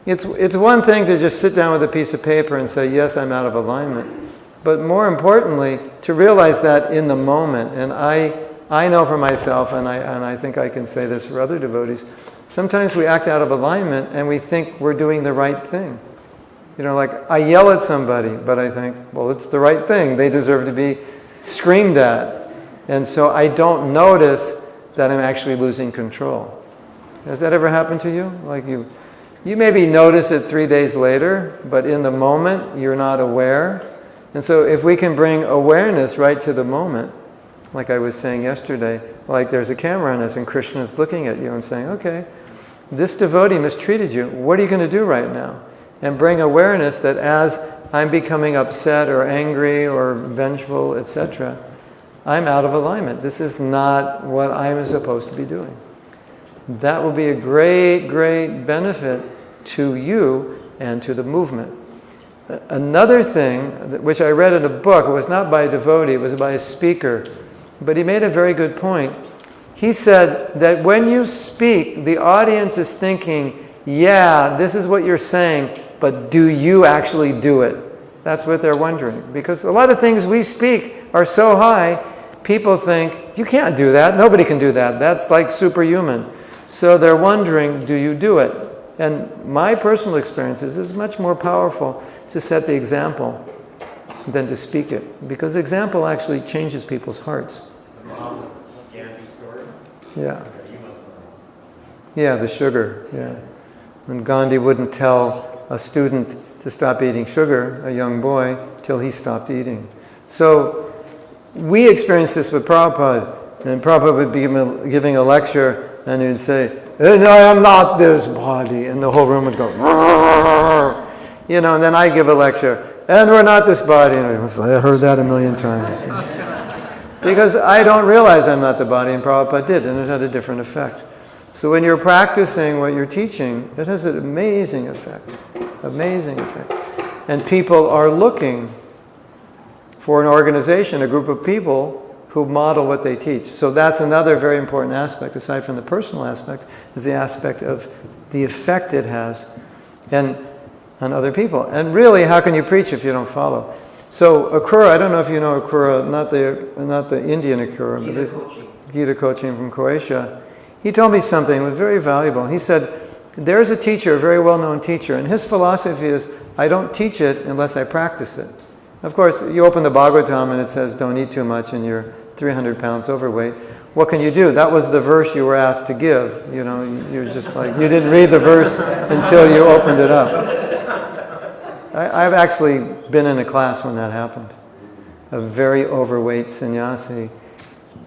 It's one thing to just sit down with a piece of paper and say, yes, I'm out of alignment. But more importantly, to realize that in the moment. And I know for myself, and I think I can say this for other devotees, sometimes we act out of alignment and we think we're doing the right thing. Like I yell at somebody, but I think, well, it's the right thing. They deserve to be screamed at. And so I don't notice that I'm actually losing control. Has that ever happened to you? Like you maybe notice it 3 days later, but in the moment you're not aware. And so if we can bring awareness right to the moment, like I was saying yesterday, like there's a camera on us and Krishna's looking at you and saying, okay, this devotee mistreated you. What are you going to do right now? And bring awareness that as I'm becoming upset or angry or vengeful, etc., I'm out of alignment. This is not what I'm supposed to be doing. That will be a great, great benefit to you and to the movement. Another thing, which I read in a book, it was not by a devotee, it was by a speaker, but he made a very good point. He said that when you speak, the audience is thinking, yeah, this is what you're saying, but do you actually do it? That's what they're wondering. Because a lot of things we speak are so high, people think, you can't do that, nobody can do that, that's like superhuman. So they're wondering, do you do it? And my personal experience is it's much more powerful to set the example than to speak it. Because example actually changes people's hearts. Yeah. Yeah, the sugar, yeah. When Gandhi wouldn't tell a student to stop eating sugar, a young boy, till he stopped eating. So we experienced this with Prabhupada, and Prabhupada would be giving a lecture, and he'd say, and I am not this body, and the whole room would go, and then I give a lecture, and we're not this body, and I heard that a million times. Because I don't realize I'm not the body, and Prabhupada did, and it had a different effect. So when you're practicing what you're teaching, it has an amazing effect. Amazing effect. And people are looking for an organization, a group of people who model what they teach. So that's another very important aspect, aside from the personal aspect, is the aspect of the effect it has on other people. And really, how can you preach if you don't follow? So Akura, I don't know if you know Akura, not the Indian Akura, but this Gita coaching from Croatia. He told me something that was very valuable. He said, there's a teacher, a very well-known teacher, and his philosophy is, I don't teach it unless I practice it. Of course, you open the Bhagavatam and it says, don't eat too much and you're 300 pounds overweight. What can you do? That was the verse you were asked to give. You're just like, you didn't read the verse until you opened it up. I've actually been in a class when that happened. A very overweight sannyasi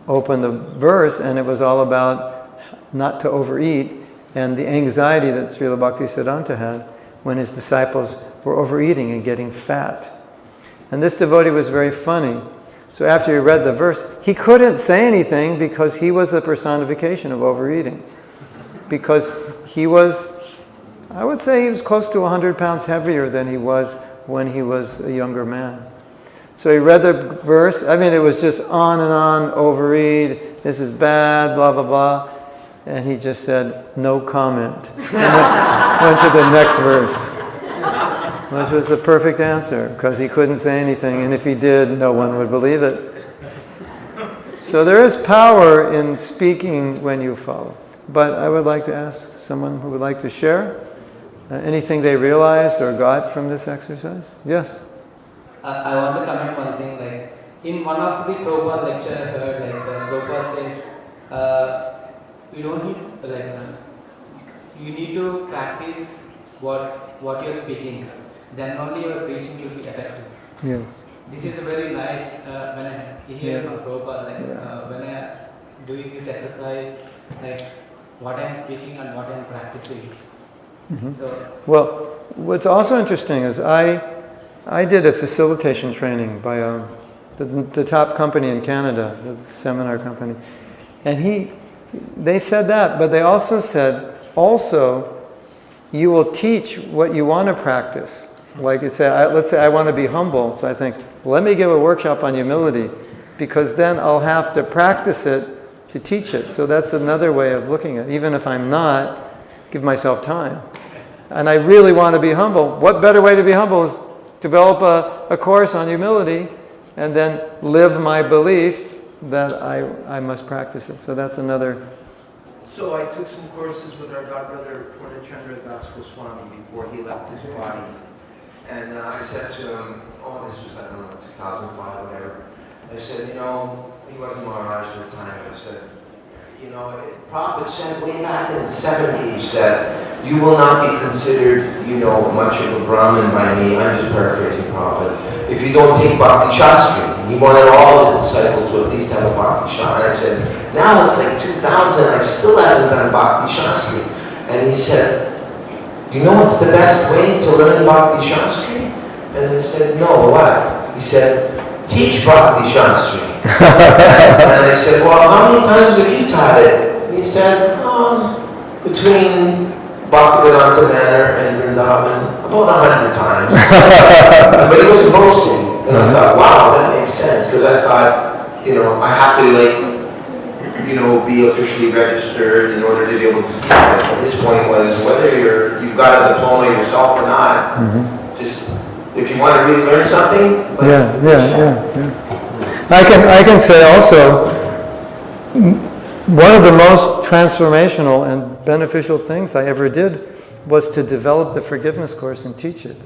opened the verse and it was all about not to overeat and the anxiety that Srila Bhaktisiddhanta had when his disciples were overeating and getting fat. And this devotee was very funny. So after he read the verse, he couldn't say anything because he was the personification of overeating. Because he was I would say he was close to 100 pounds heavier than he was when he was a younger man. So he read the verse. I mean, it was just on and on, overread, this is bad, blah, blah, blah. And he just said, no comment. And then went to the next verse, which was the perfect answer, because he couldn't say anything. And if he did, no one would believe it. So there is power in speaking when you follow. But I would like to ask someone who would like to share anything they realized or got from this exercise. Yes? I want to comment one thing. Like in one of the Prabhupada lecture I heard, Prabhupada says, you don't need you need to practice what you're speaking. Then only your preaching will be effective. Yes. This is a very nice when I hear from Prabhupada, when I am doing this exercise, what I am speaking and what I am practicing. Mm-hmm. So, well, what's also interesting is I did a facilitation training by the top company in Canada, the seminar company, and they said that, but they also said, you will teach what you want to practice. Like let's say I want to be humble, so I think, let me give a workshop on humility, because then I'll have to practice it to teach it. So that's another way of looking at it. Even if I'm not, give myself time. And I really want to be humble. What better way to be humble is develop a course on humility and then live my belief that I must practice it. So that's another. So I took some courses with our godbrother Purnachandra Das Goswami before he left his body. And I said to him, this was, 2005, whatever. I said, he wasn't Maharaj at the time. I said, Prabhupada said way back in the 70s that you will not be considered, much of a Brahmin by me. I'm just paraphrasing Prabhupada. If you don't take Bhakti Shastri. And he wanted all his disciples to at least have a Bhakti Shastri. And I said, now it's like 2000, I still haven't done Bhakti Shastri. And he said, what's the best way to learn Bhakti Shastri? And I said, no, what? He said, teach Bhakti Shastri. And I said, well, how many times have you taught it? He said, between Bhaktivedanta Manor and Vrindavan, about 100 times. But he wasn't boasting. And I thought, wow, that makes sense. Because I thought, I have to be officially registered in order to be able to teach it. And his point was, whether you've got a diploma yourself or not, just if you want to really learn something, Yeah. I can say also, one of the most transformational and beneficial things I ever did was to develop the forgiveness course and teach it.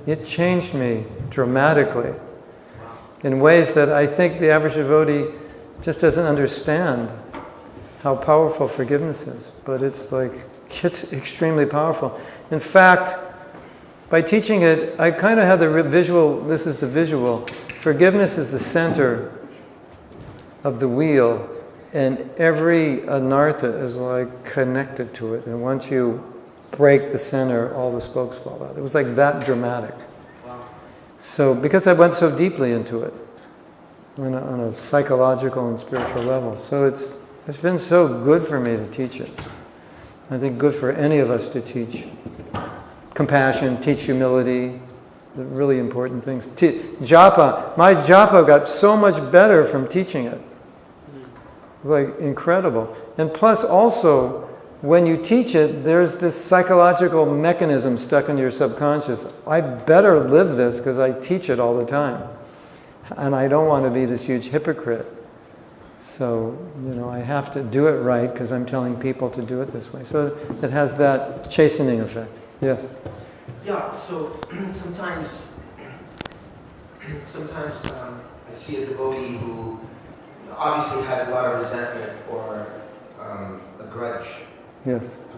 It changed me dramatically in ways that I think the average devotee just doesn't understand how powerful forgiveness is. But it's extremely powerful. In fact, by teaching it, I kind of had the visual, this is the visual. Forgiveness is the center of the wheel, and every anartha is connected to it. And once you break the center, all the spokes fall out. It was that dramatic. wow. So, because I went so deeply into it, on a psychological and spiritual level. So it's been so good for me to teach it. I think good for any of us to teach compassion, teach humility, the really important things. Japa, my japa got so much better from teaching it. Incredible. And plus also, when you teach it, there's this psychological mechanism stuck into your subconscious. I better live this because I teach it all the time. And I don't want to be this huge hypocrite. So, I have to do it right because I'm telling people to do it this way. So it has that chastening effect. Yes? Yeah, so sometimes I see a devotee who obviously has a lot of resentment or a grudge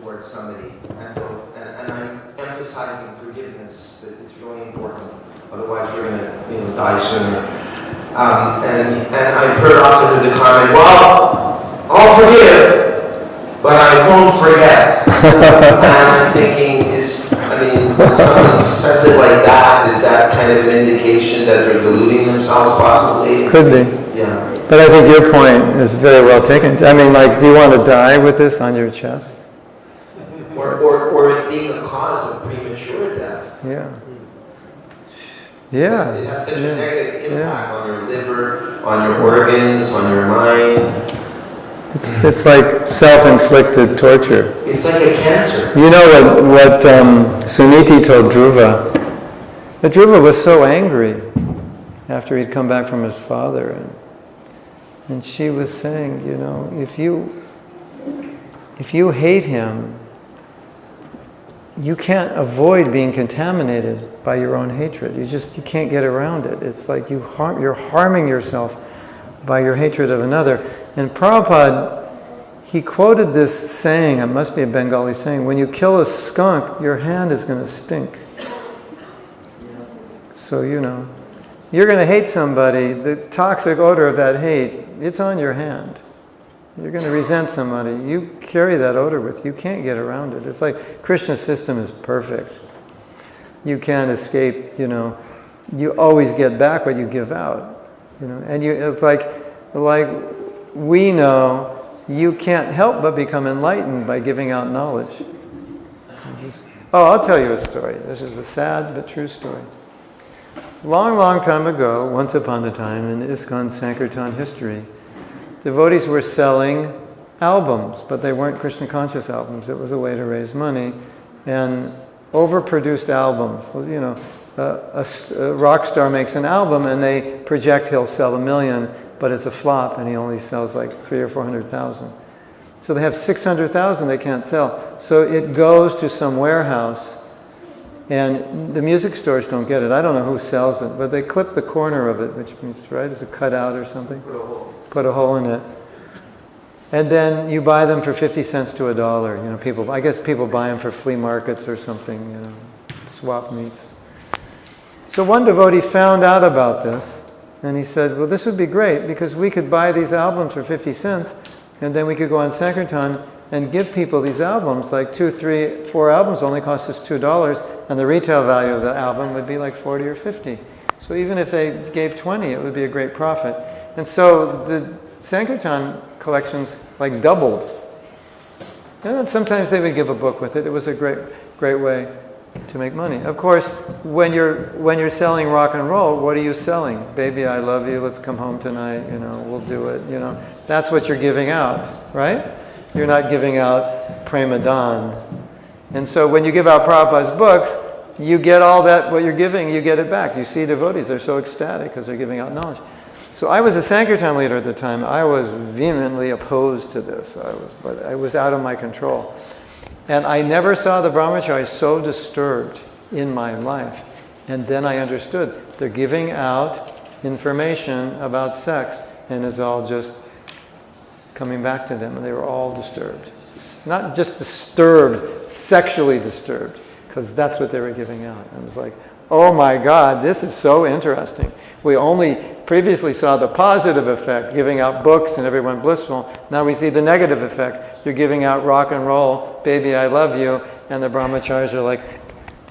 towards somebody. And I'm emphasizing forgiveness, that it's really important. Otherwise we're going to die sooner. And I've heard often the comment, well, I'll forgive, but I won't forget. And I'm thinking, when someone says it like that, is that kind of an indication that they're deluding themselves possibly? Could be. Yeah. But I think your point is very well taken. Do you want to die with this on your chest? or it being a cause of premature death. Yeah. Yeah. It has such a negative impact on your liver, on your organs, on your mind. It's like self-inflicted torture. It's like a cancer. You know what Suniti told Dhruva? But Dhruva was so angry after he'd come back from his father, and she was saying, you know, if you hate him, you can't avoid being contaminated by your own hatred. You can't get around it. It's like you're harming yourself by your hatred of another. And Prabhupada, he quoted this saying, it must be a Bengali saying, when you kill a skunk, your hand is going to stink. So, you know, you're going to hate somebody, the toxic odor of that hate, it's on your hand. You're going to resent somebody, you carry that odor with you. You can't get around it. It's like Krishna's system is perfect. You can't escape, you know. You always get back what you give out, you know. And it's like we know you can't help but become enlightened by giving out knowledge. I'll tell you a story. This is a sad but true story. Long, long time ago, once upon a time in the ISKCON Sankirtan history, devotees were selling albums, but they weren't Krishna conscious albums. It was a way to raise money. And overproduced albums, you know, a rock star makes an album and they project he'll sell 1 million, but it's a flop and he only sells like 300,000 or 400,000. So they have 600,000 they can't sell. So it goes to some warehouse, and the music stores don't get it. I don't know who sells it, but they clip the corner of it, which means, right, it's a cutout or something. Put a hole in it. And then you buy them for 50 cents to $1. You know, I guess people buy them for flea markets or something, you know, swap meets. So one devotee found out about this, and he said, well, this would be great, because we could buy these albums for 50 cents, and then we could go on Sankirtan and give people these albums, like 2, 3, 4 albums only cost us $2, and the retail value of the album would be like 40 or 50. So even if they gave 20, it would be a great profit. And so the Sankirtan collections like doubled. And then sometimes they would give a book with it. It was a great way to make money. Of course, when you're selling rock and roll, what are you selling? Baby, I love you, let's come home tonight, you know, we'll do it, you know. That's what you're giving out, right? You're not giving out prema dan. And so when you give out Prabhupada's books, you get all that, what you're giving, you get it back. You see devotees, they're so ecstatic because they're giving out knowledge. So I was a Sankirtan leader at the time. I was vehemently opposed to this. But I was out of my control. And I never saw the brahmacharis so disturbed in my life. And then I understood. They're giving out information about sex, and it's all just coming back to them. And they were all disturbed. Not just disturbed, sexually disturbed, because that's what they were giving out. I was like, oh my God, this is so interesting. We only previously saw the positive effect, giving out books and everyone blissful. Now we see the negative effect. You're giving out rock and roll, baby, I love you, and the brahmacharis are like,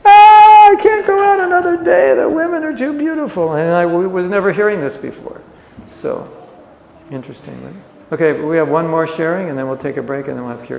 I can't go out another day, the women are too beautiful. And I was never hearing this before. So, interesting, right? Okay, we have one more sharing, and then we'll take a break, and then we'll have Kira.